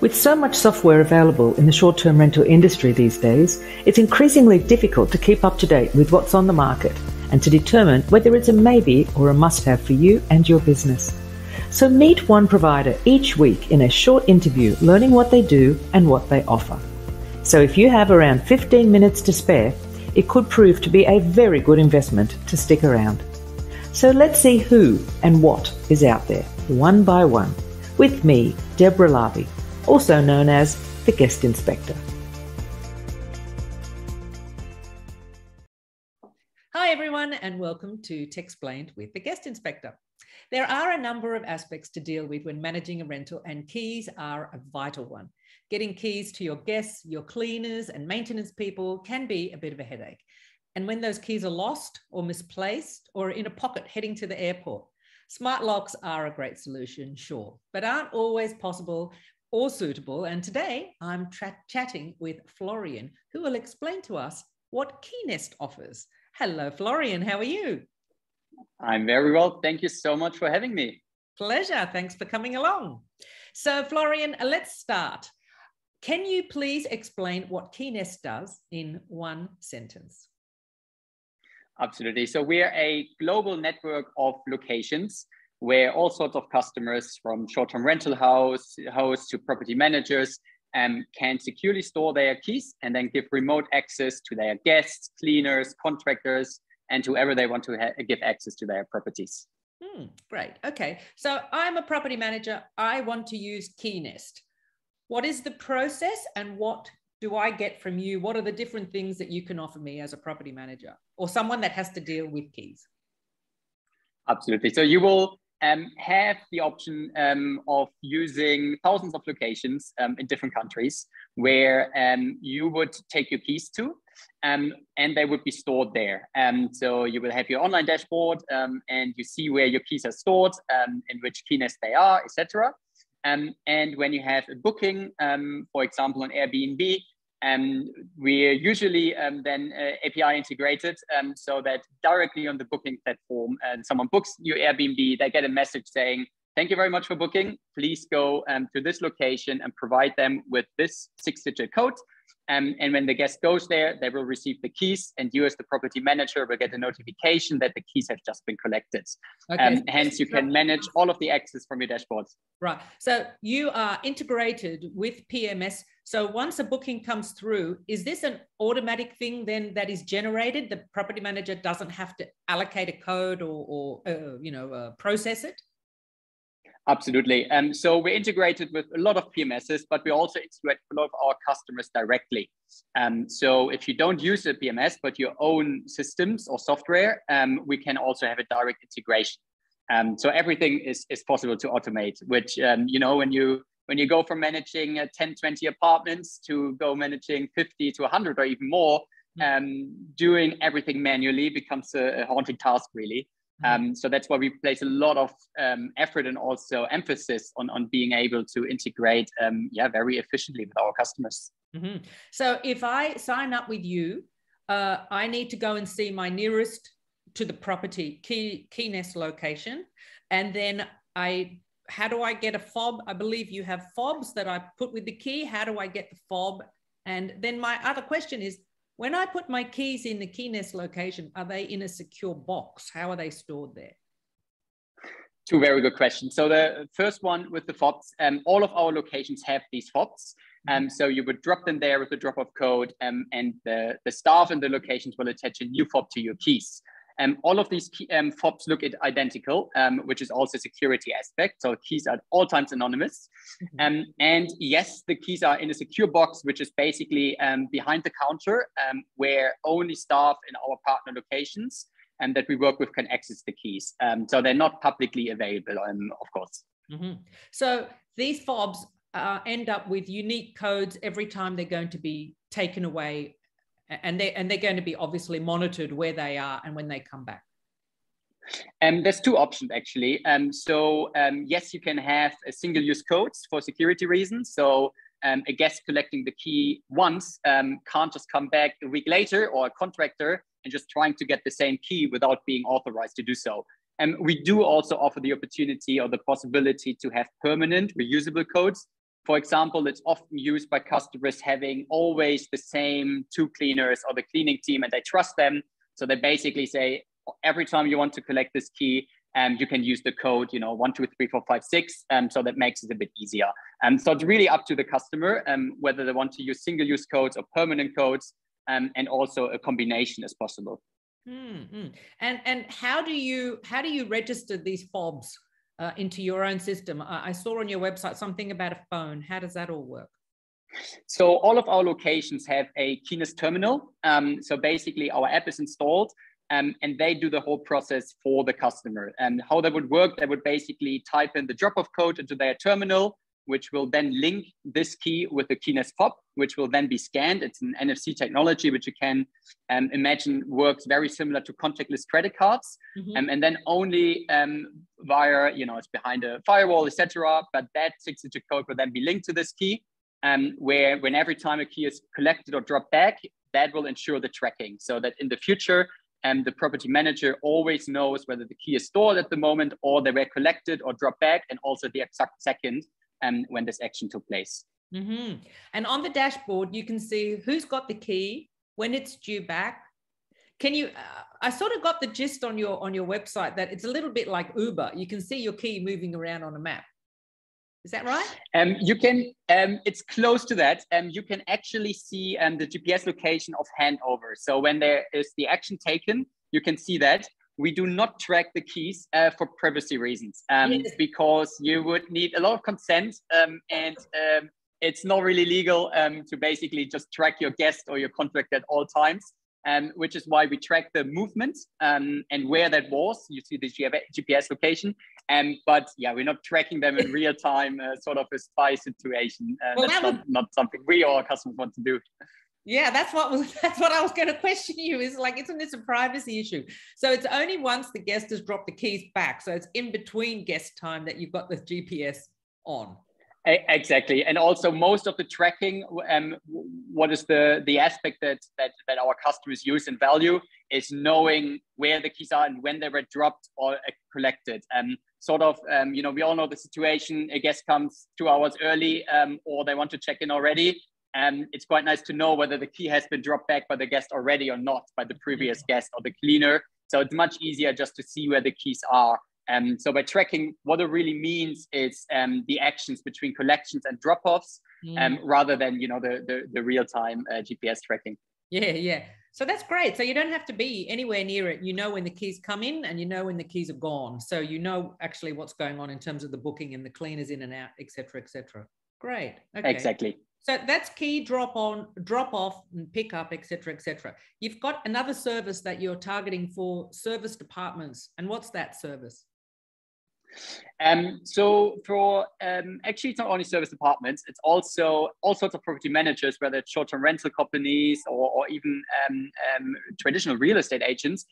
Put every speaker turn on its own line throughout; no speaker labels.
With so much software available in the short-term rental industry these days, it's increasingly difficult to keep up to date with what's on the market and to determine whether it's a maybe or a must-have for you and your business. So meet one provider each week in a short interview, learning what they do and what they offer. So if you have around 15 minutes to spare, it could prove to be a very good investment to stick around. So let's see who and what is out there, one by one, with me, Deborah Larby, also known as the Guest Inspector.
Hi everyone, and welcome to Techsplained with the Guest Inspector. There are a number of aspects to deal with when managing a rental, and keys are a vital one. Getting keys to your guests, your cleaners and maintenance people can be a bit of a headache. And when those keys are lost or misplaced or in a pocket heading to the airport, smart locks are a great solution, sure, but aren't always possible or suitable. And today I'm chatting with Florian, who will explain to us what Keynest offers. Hello, Florian. How are you?
I'm very well. Thank you so much for having me.
Pleasure. Thanks for coming along. So, Florian, let's start. Can you please explain what Keynest does in one sentence?
Absolutely. So we are a global network of locations where all sorts of customers, from short-term rental hosts to property managers, can securely store their keys and then give remote access to their guests, cleaners, contractors, and whoever they want to give access to their properties.
Great. Okay. So I'm a property manager. I want to use Keynest. What is the process and what do I get from you? What are the different things that you can offer me as a property manager or someone that has to deal with keys?
Absolutely. So you will have the option of using thousands of locations in different countries where you would take your keys to and they would be stored there. So you will have your online dashboard and you see where your keys are stored, in which Keynest they are, etc. And when you have a booking, for example, on Airbnb, we're usually then API integrated so that directly on the booking platform, someone books your Airbnb, they get a message saying, thank you very much for booking. Please go to this location and provide them with this 6-digit code. And when the guest goes there, they will receive the keys and you as the property manager will get a notification that the keys have just been collected. Okay. Hence, you can manage all of the access from your dashboard.
Right. So you are integrated with PMS. So once a booking comes through, is this an automatic thing then that is generated? The property manager doesn't have to allocate a code or process it?
Absolutely. So we're integrated with a lot of PMSs, but we also integrate with a lot of our customers directly. So if you don't use a PMS, but your own systems or software, we can also have a direct integration. So everything is possible to automate, which, when you go from managing 10, 20 apartments to go managing 50 to 100 or even more, doing everything manually becomes a haunting task, really. So that's why we place a lot of effort and also emphasis on being able to integrate very efficiently with our customers.
Mm-hmm. So if I sign up with you, I need to go and see my nearest to the property Keynest location. And then how do I get a fob? I believe you have fobs that I put with the key. How do I get the fob? And then my other question is, when I put my keys in the Keynest location, are they in a secure box? How are they stored there?
Two very good questions. So the first one with the fobs, all of our locations have these fobs. So you would drop them there with the drop-off code and the staff in the locations will attach a new fob to your keys. All of these fobs look identical, which is also a security aspect. So keys are at all times anonymous. And yes, the keys are in a secure box, which is basically behind the counter, where only staff in our partner locations and that we work with can access the keys. So they're not publicly available, of course.
Mm-hmm. So these fobs end up with unique codes every time they're going to be taken away. And they're going to be obviously monitored where they are and when they come back.
There's two options actually. Yes, you can have a single-use codes for security reasons. So a guest collecting the key once can't just come back a week later, or a contractor and just trying to get the same key without being authorized to do so. We do also offer the opportunity or the possibility to have permanent reusable codes For example, it's often used by customers having always the same two cleaners or the cleaning team, and they trust them. So they basically say, every time you want to collect this key, you can use the code, 123456. So that makes it a bit easier. So it's really up to the customer whether they want to use single-use codes or permanent codes, and also a combination is possible.
Mm-hmm. And how do you register these fobs into your own system? I saw on your website something about a phone. How does that all work?
So all of our locations have a Keynest terminal. So basically our app is installed, and they do the whole process for the customer. And how that would work, they would basically type in the drop-off code into their terminal, which will then link this key with the Keynest fob, which will then be scanned. It's an NFC technology, which you can imagine works very similar to contactless credit cards. Mm-hmm. And then only via, it's behind a firewall, etc. But that 6-digit code will then be linked to this key, where when every time a key is collected or dropped back, that will ensure the tracking, so that in the future, the property manager always knows whether the key is stored at the moment or they were collected or dropped back, and also the exact second when this action took place.
Mm-hmm. And on the dashboard, you can see who's got the key, when it's due back. Can you, I sort of got the gist on your website that it's a little bit like Uber. You can see your key moving around on a map. Is that right?
You can, it's close to that. You can actually see the GPS location of handover. So when there is the action taken, you can see that. We do not track the keys for privacy reasons, yes, because you would need a lot of consent, and it's not really legal to basically just track your guest or your contractor at all times, which is why we track the movement and where that was. You see the GPS location, but yeah, we're not tracking them in real time, sort of a spy situation. Well, that's not something we or our customers want to do.
Yeah, that's what I was going to question you, is like, isn't this a privacy issue? So it's only once the guest has dropped the keys back. So it's in between guest time that you've got the GPS on.
Exactly. And also most of the tracking, what is the aspect that our customers use and value is knowing where the keys are and when they were dropped or collected. We all know the situation, a guest comes 2 hours early, or they want to check in already. It's quite nice to know whether the key has been dropped back by the guest already or not by the previous guest or the cleaner. So it's much easier just to see where the keys are. So by tracking, what it really means is the actions between collections and drop-offs, rather than the real-time GPS tracking.
Yeah. So that's great. So you don't have to be anywhere near it. You know when the keys come in and you know when the keys are gone. So you know actually what's going on in terms of the booking and the cleaners in and out, etc., etc. Great. Okay.
Exactly.
So that's key drop off, and pick up, etc., etc. You've got another service that you're targeting for service departments. And what's that service?
So for actually, it's not only service departments, it's also all sorts of property managers, whether it's short-term rental companies or even traditional real estate agents.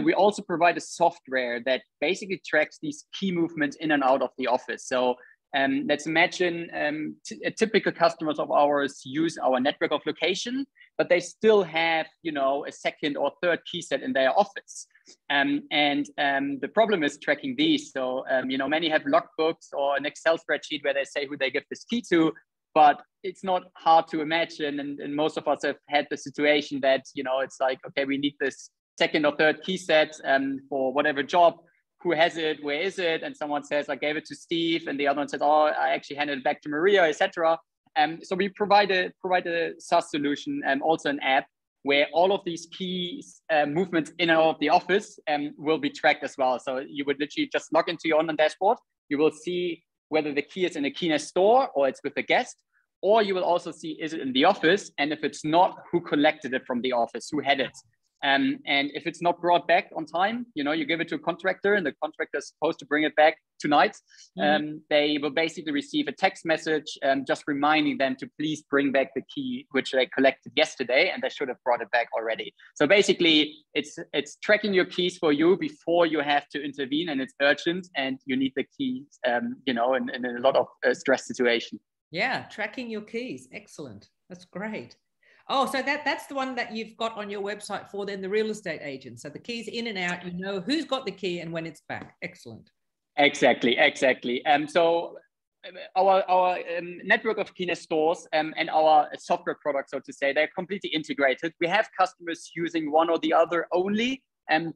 We also provide a software that basically tracks these key movements in and out of the office. So let's imagine typical customers of ours use our network of location, but they still have, a second or third key set in their office. The problem is tracking these. So, many have logbooks or an Excel spreadsheet where they say who they give this key to, but it's not hard to imagine. And most of us have had the situation that, it's like, okay, we need this second or third key set for whatever job. Who has it? Where is it? And someone says, I gave it to Steve, and the other one says, oh, I actually handed it back to Maria, etc. So we provide a SaaS solution and also an app where all of these keys movements in and out of the office will be tracked as well. So you would literally just log into your online dashboard. You will see whether the key is in a Keynest store or it's with a guest, or you will also see, is it in the office? And if it's not, who collected it from the office, who had it? And if it's not brought back on time, you give it to a contractor and the contractor is supposed to bring it back tonight. They will basically receive a text message just reminding them to please bring back the key, which they collected yesterday, and they should have brought it back already. So basically, it's tracking your keys for you before you have to intervene, and it's urgent, and you need the keys, in a lot of stress situation.
Yeah, tracking your keys. Excellent. That's great. Oh, so that's the one that you've got on your website for then the real estate agent. So the keys in and out, who's got the key and when it's back. Excellent.
Exactly. So our network of Keynest stores and our software products, so to say, they're completely integrated. We have customers using one or the other only,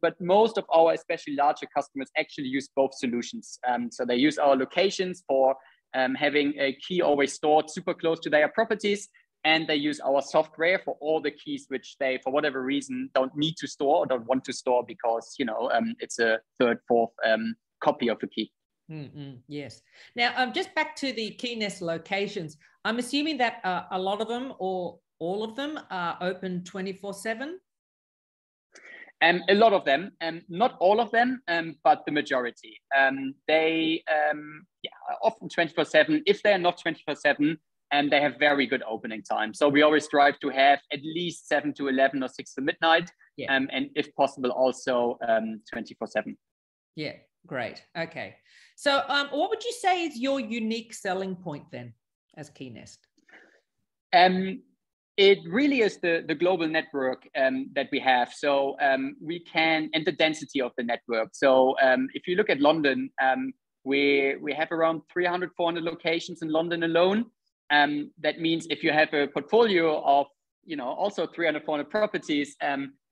but most of our, especially larger customers, actually use both solutions. So they use our locations for having a key always stored super close to their properties, and they use our software for all the keys which they, for whatever reason, don't need to store or don't want to store because, you know, it's a third, fourth copy of the key.
Yes. Now, just back to the Keynest locations, I'm assuming that a lot of them or all of them are open 24/7?
A lot of them, not all of them, but the majority. They are often 24/7. If they're not 24/7, and they have very good opening time. So we always strive to have at least 7 to 11 or 6 to midnight, and if possible, also 24/7.
Yeah, great. Okay. So what would you say is your unique selling point then as Keynest?
It really is the global network that we have. So we can, and the density of the network. So if you look at London, we have around 300, 400 locations in London alone. That means if you have a portfolio of, you know, also 300, 400 properties,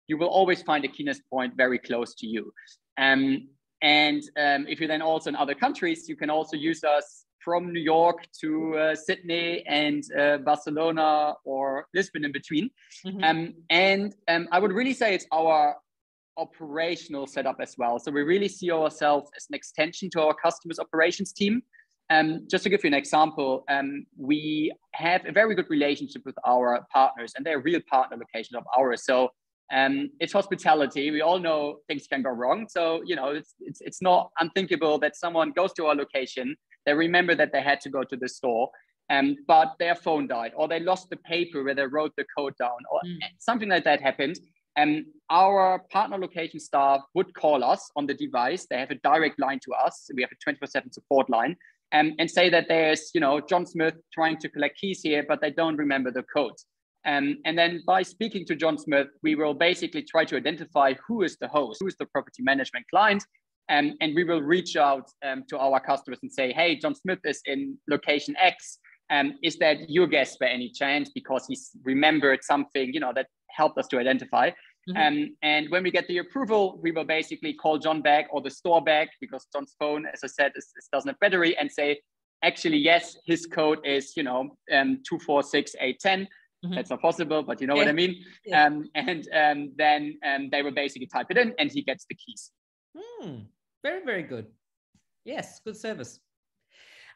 you will always find a Keynest point very close to you. And if you're then also in other countries, you can also use us from New York to Sydney and Barcelona or Lisbon in between. I would really say it's our operational setup as well. So we really see ourselves as an extension to our customers' operations team. Just to give you an example, we have a very good relationship with our partners, and they're real partner locations of ours. So it's hospitality. We all know things can go wrong. So, you know, it's not unthinkable that someone goes to our location, they remember that they had to go to the store, but their phone died, or they lost the paper where they wrote the code down, or something like that happened. Our partner location staff would call us on the device. They have a direct line to us. We have a 24/7 support line, and say that there's, you know, John Smith trying to collect keys here, but they don't remember the code. And then by speaking to John Smith, we will basically try to identify who is the host, who is the property management client. And we will reach out to our customers and say, hey, John Smith is in location X. Is that your guest by any chance? Because he's remembered something, you know, that helped us to identify. And when we get the approval, we will basically call John back or the store back, because John's phone, as I said, doesn't have battery, and say, actually, yes, his code is, you know, 246810. That's not possible, but you know what I mean. And then they will basically type it in, and he gets the keys.
Very, very good. Yes, good service.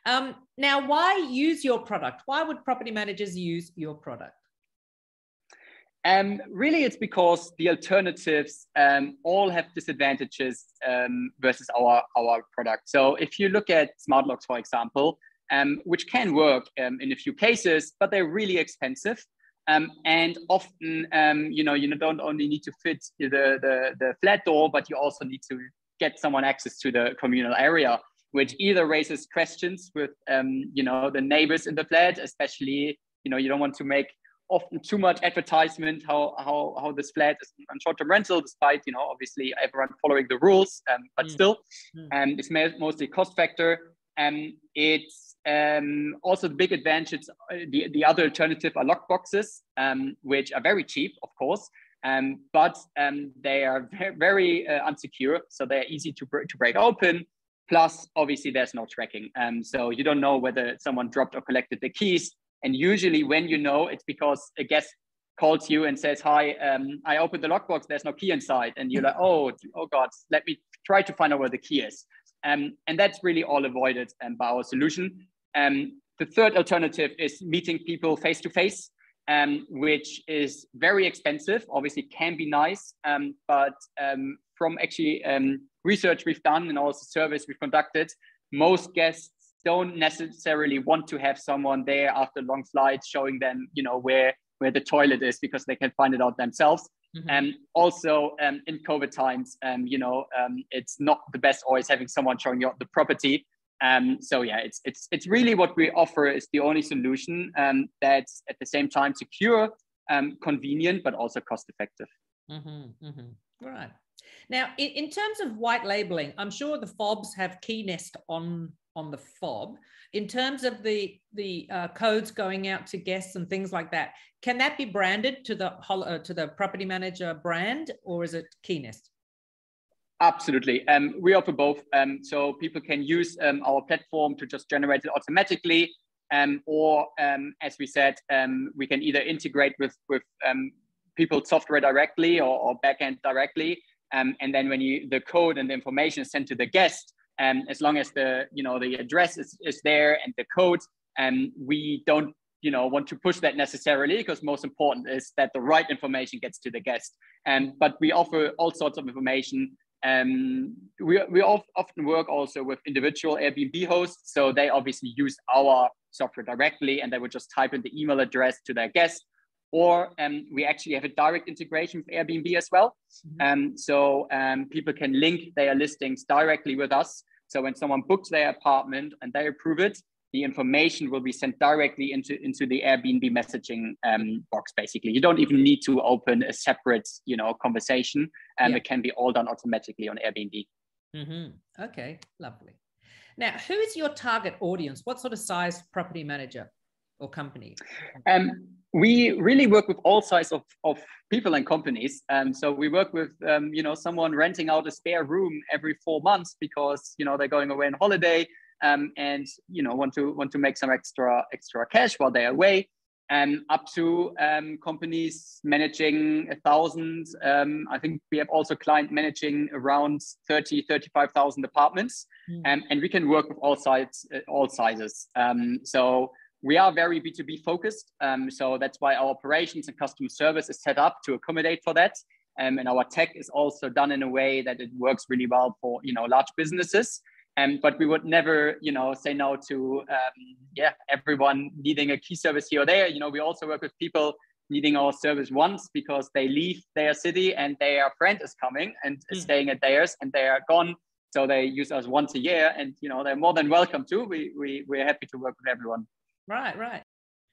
Now, why use your product? Why would property managers use your product?
Really, it's because the alternatives all have disadvantages versus our product. So if you look at smart locks, for example, which can work in a few cases, but they're really expensive. And often, you know, you don't only need to fit the flat door, but you also need to get someone access to the communal area, which either raises questions with, you know, the neighbors in the flat, especially, you know, you don't want to make often too much advertisement how this flat is on short-term rental, despite, you know, obviously everyone following the rules, but still, it's mostly cost factor. It's also the big advantage. The other alternative are lock boxes, which are very cheap, of course, but they are very unsecure, so they're easy to break open. Plus, obviously, there's no tracking, so you don't know whether someone dropped or collected the keys. And usually, when you know, it's because a guest calls you and says, "Hi, I opened the lockbox. There's no key inside," and you're like, "Oh God, let me try to find out where the key is." And that's really all avoided by our solution. The third alternative is meeting people face to face, which is very expensive. Obviously, can be nice, but from actually research we've done and also surveys we've conducted, most guests don't necessarily want to have someone there after long flights showing them, you know, where the toilet is, because they can find it out themselves. And also in COVID times, you know, it's not the best always having someone showing you the property. So yeah, it's really what we offer is the only solution that's at the same time secure, convenient, but also cost effective.
Right. Now, in terms of white labeling, I'm sure the fobs have Keynest on on the fob. In terms of the codes going out to guests and things like that, can that be branded to the property manager brand, or is it Keynest?
Absolutely. We offer both. So people can use our platform to just generate it automatically, or as we said, we can either integrate with people's software directly or backend directly. And then when the code and the information is sent to the guest, as long as the address is there and the code, we don't want to push that necessarily, because most important is that the right information gets to the guest. But we offer all sorts of information. We often work also with individual Airbnb hosts, so they obviously use our software directly, and they would just type in the email address to their guest. Or we actually have a direct integration with Airbnb as well. So people can link their listings directly with us. So when someone books their apartment and they approve it, the information will be sent directly into the Airbnb messaging box, basically. You don't even need to open a separate, conversation. It can be all done automatically on Airbnb.
Okay, lovely. Now, who is your target audience? What sort of size property manager or company?
We really work with all sizes of people and companies. So we work with, someone renting out a spare room every 4 months because, they're going away on holiday. And want to make some extra cash while they're away, up to companies managing 1,000. I think we have also client managing around 35,000 apartments, and we can work with all sizes. So we are very B2B focused. So that's why our operations and customer service is set up to accommodate for that. And our tech is also done in a way that it works really well for large businesses. But we would never, say no to, everyone needing a key service here or there. We also work with people needing our service once because they leave their city and their friend is coming and is staying at theirs and they are gone. So they use us once a year, and they're more than welcome to. We're happy to work with everyone.
Right.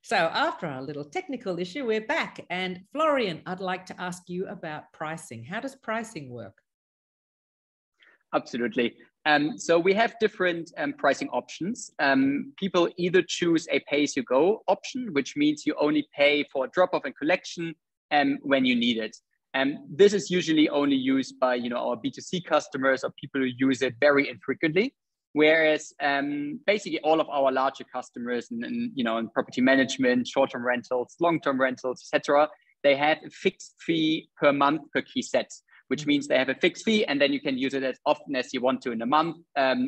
So after our little technical issue, we're back. And Florian, I'd like to ask you about pricing. How does pricing work?
Absolutely. So we have different pricing options. People either choose a pay-as-you-go option, which means you only pay for drop-off and collection when you need it. This is usually only used by our B2C customers or people who use it very infrequently. Whereas basically all of our larger customers in property management, short-term rentals, long-term rentals, etc., they have a fixed fee per month per key set, which means they have a fixed fee, and then you can use it as often as you want to in a month.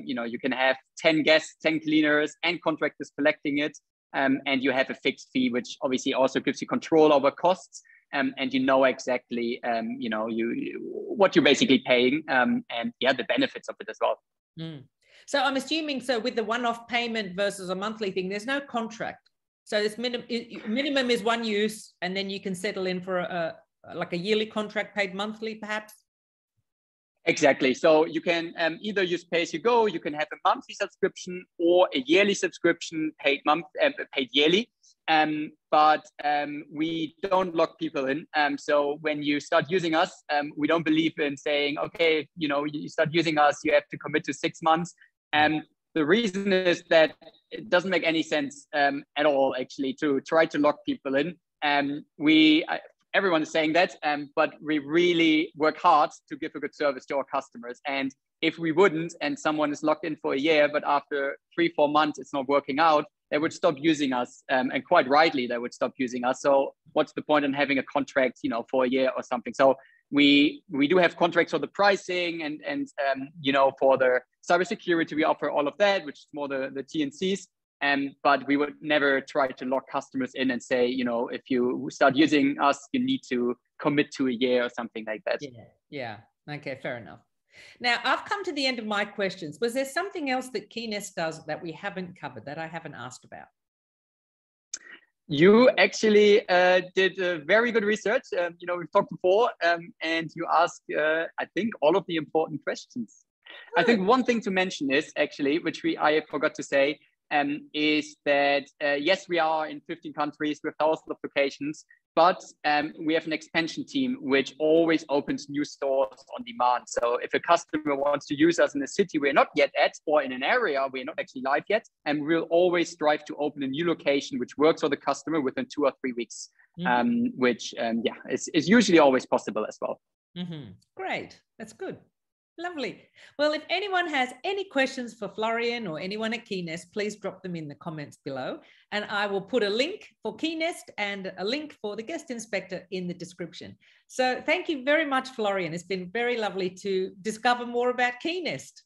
You can have 10 guests, 10 cleaners, and contractors collecting it, and you have a fixed fee, which obviously also gives you control over costs, and exactly what you're basically paying, and the benefits of it as well.
So I'm assuming, with the one-off payment versus a monthly thing, there's no contract. So this minimum is one use, and then you can settle in for a yearly contract paid monthly, perhaps?
Exactly. So you can either use pay-as-you-go, you can have a monthly subscription or a yearly subscription paid yearly. But we don't lock people in. So when you start using us, we don't believe in saying, okay, you start using us, you have to commit to 6 months. The reason is that it doesn't make any sense at all, actually, to try to lock people in. Everyone is saying that, but we really work hard to give a good service to our customers. And if we wouldn't, and someone is locked in for a year, but after 3-4 months it's not working out, they would stop using us, and quite rightly they would stop using us. So what's the point in having a contract, for a year or something? So we do have contracts for the pricing and for the cybersecurity, we offer all of that, which is more the T&Cs. But we would never try to lock customers in and say, if you start using us, you need to commit to a year or something like that.
Yeah. Okay, fair enough. Now, I've come to the end of my questions. Was there something else that Keynest does that we haven't covered, that I haven't asked about?
You actually did very good research. We've talked before, and you asked, I think, all of the important questions. I think one thing to mention is actually, which I forgot to say, is that, yes, we are in 15 countries with thousands of locations, but we have an expansion team which always opens new stores on demand. So if a customer wants to use us in a city we're not yet at, or in an area we're not actually live yet, and we'll always strive to open a new location which works for the customer within 2 or 3 weeks, which is usually always possible as well.
Great, that's good. Lovely. Well, if anyone has any questions for Florian or anyone at Keynest, please drop them in the comments below. And I will put a link for Keynest and a link for the guest inspector in the description. So thank you very much, Florian. It's been very lovely to discover more about Keynest.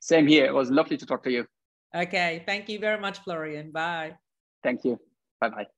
Same here. It was lovely to talk to you.
Okay. Thank you very much, Florian. Bye.
Thank you. Bye-bye.